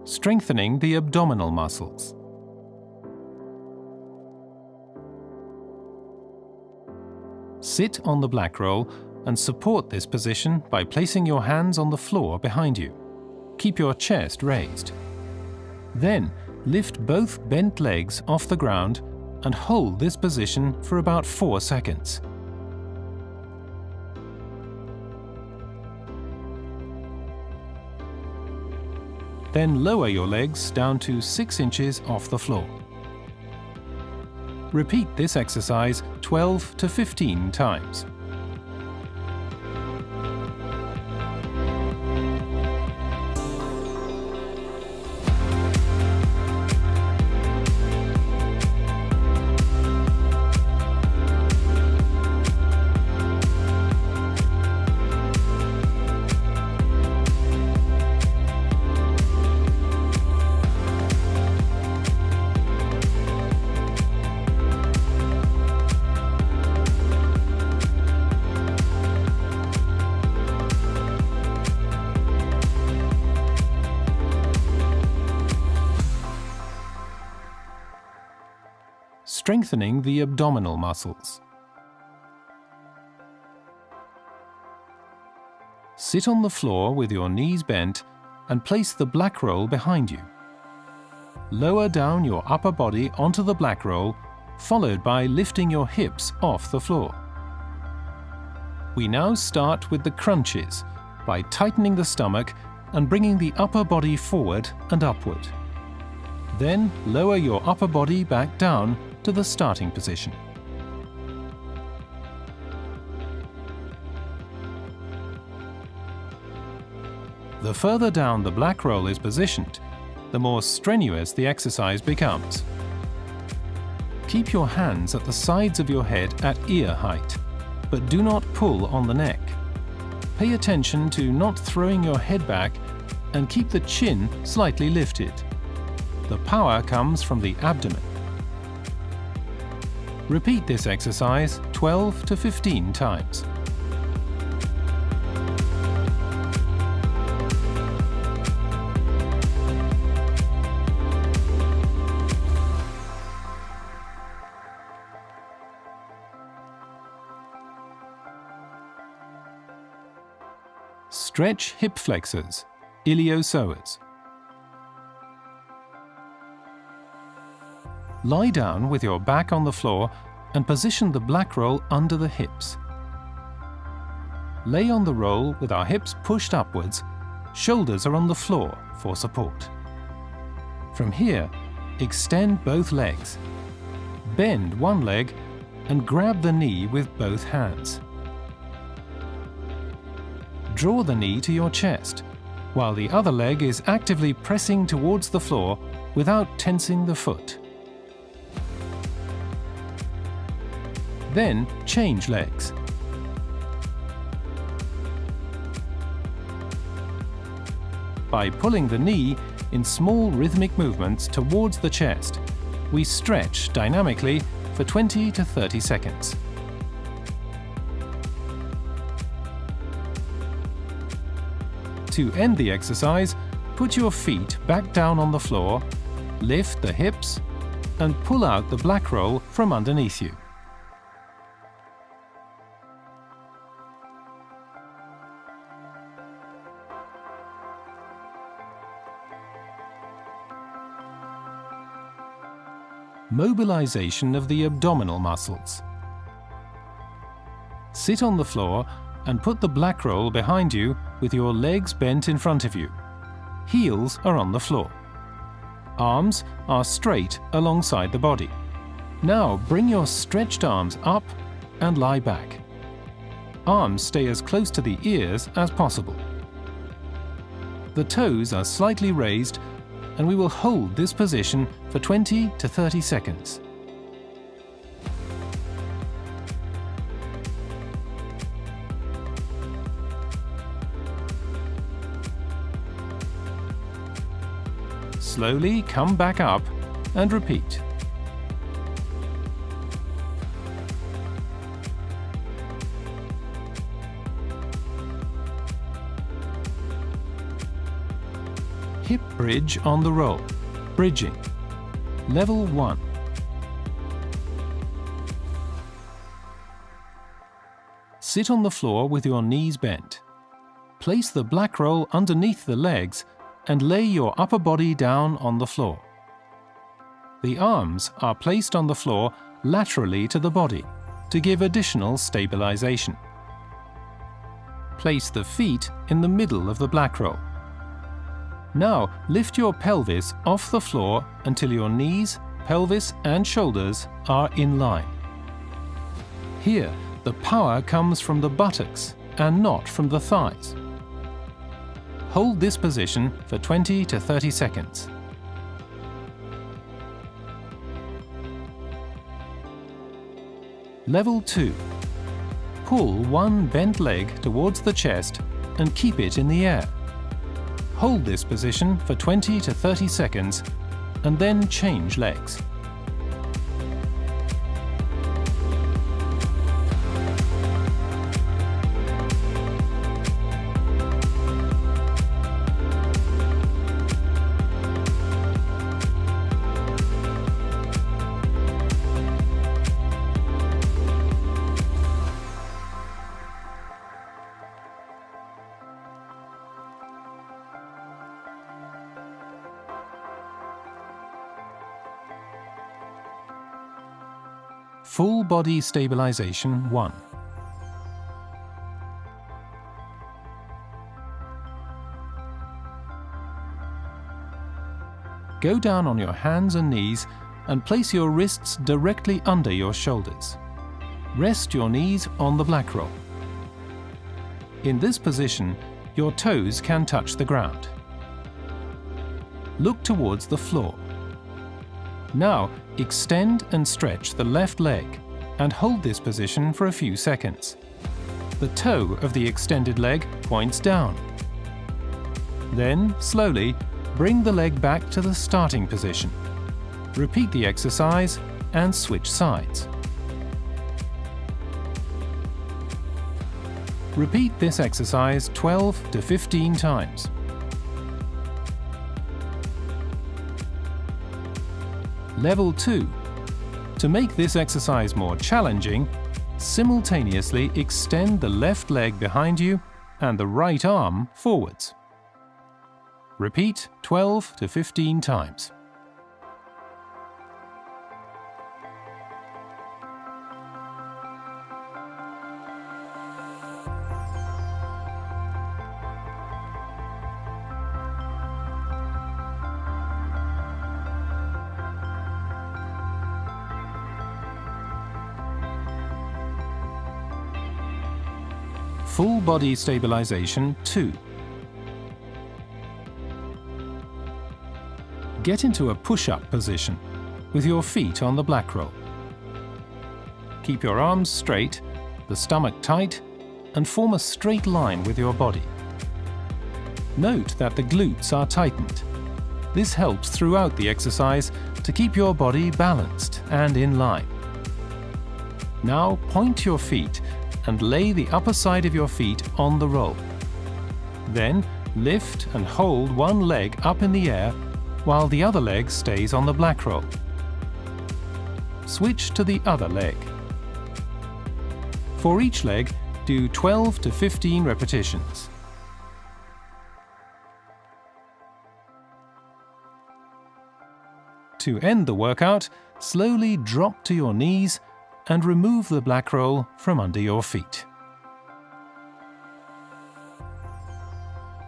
Strengthening the abdominal muscles. Sit on the Blackroll and support this position by placing your hands on the floor behind you. Keep your chest raised. Then, lift both bent legs off the ground and hold this position for about 4 seconds. Then lower your legs down to 6 inches off the floor. Repeat this exercise 12 to 15 times. Strengthening the abdominal muscles. Sit on the floor with your knees bent and place the Blackroll behind you. Lower down your upper body onto the Blackroll, followed by lifting your hips off the floor. We now start with the crunches by tightening the stomach and bringing the upper body forward and upward. Then lower your upper body back down to the starting position. The further down the Blackroll is positioned, the more strenuous the exercise becomes. Keep your hands at the sides of your head at ear height, but do not pull on the neck. Pay attention to not throwing your head back and keep the chin slightly lifted. The power comes from the abdomen. Repeat this exercise 12 to 15 times. Stretch hip flexors, Iliopsoas. Lie down with your back on the floor and position the Blackroll under the hips. Lay on the roll with our hips pushed upwards, shoulders are on the floor for support. From here, extend both legs. Bend one leg and grab the knee with both hands. Draw the knee to your chest, while the other leg is actively pressing towards the floor without tensing the foot. Then change legs. By pulling the knee in small rhythmic movements towards the chest, we stretch dynamically for 20 to 30 seconds. To end the exercise, put your feet back down on the floor, lift the hips, and pull out the Blackroll from underneath you. Mobilization of the abdominal muscles. Sit on the floor and put the Blackroll behind you with your legs bent in front of you. Heels are on the floor. Arms are straight alongside the body. Now bring your stretched arms up and lie back. Arms stay as close to the ears as possible. The toes are slightly raised, and we will hold this position for 20 to 30 seconds. Slowly come back up and repeat. Hip bridge on the roll. Bridging. Level 1. Sit on the floor with your knees bent. Place the Blackroll underneath the legs and lay your upper body down on the floor. The arms are placed on the floor laterally to the body to give additional stabilization. Place the feet in the middle of the Blackroll. Now lift your pelvis off the floor until your knees, pelvis and shoulders are in line. Here, the power comes from the buttocks and not from the thighs. Hold this position for 20 to 30 seconds. Level 2. Pull one bent leg towards the chest and keep it in the air. Hold this position for 20 to 30 seconds and then change legs. Full body stabilization 1. Go down on your hands and knees and place your wrists directly under your shoulders. Rest your knees on the Blackroll. In this position, your toes can touch the ground. Look towards the floor. Now, extend and stretch the left leg and hold this position for a few seconds. The toe of the extended leg points down. Then, slowly, bring the leg back to the starting position. Repeat the exercise and switch sides. Repeat this exercise 12 to 15 times. Level 2. To make this exercise more challenging, simultaneously extend the left leg behind you and the right arm forwards. Repeat 12 to 15 times. Full body stabilization 2. Get into a push-up position with your feet on the Blackroll. Keep your arms straight, the stomach tight, and form a straight line with your body. Note that the glutes are tightened. This helps throughout the exercise to keep your body balanced and in line. Now point your feet and lay the upper side of your feet on the roll. Then lift and hold one leg up in the air while the other leg stays on the Blackroll. Switch to the other leg. For each leg, do 12 to 15 repetitions. To end the workout, slowly drop to your knees and remove the Blackroll from under your feet.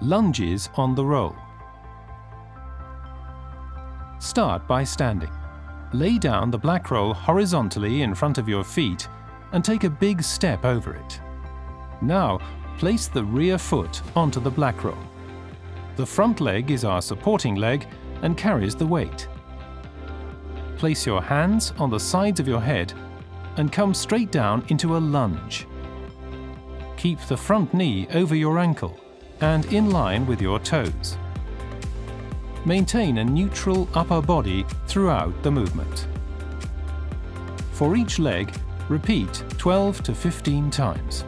Lunges on the roll. Start by standing. Lay down the Blackroll horizontally in front of your feet and take a big step over it. Now, place the rear foot onto the Blackroll. The front leg is our supporting leg and carries the weight. Place your hands on the sides of your head and come straight down into a lunge. Keep the front knee over your ankle and in line with your toes. Maintain a neutral upper body throughout the movement. For each leg, repeat 12 to 15 times.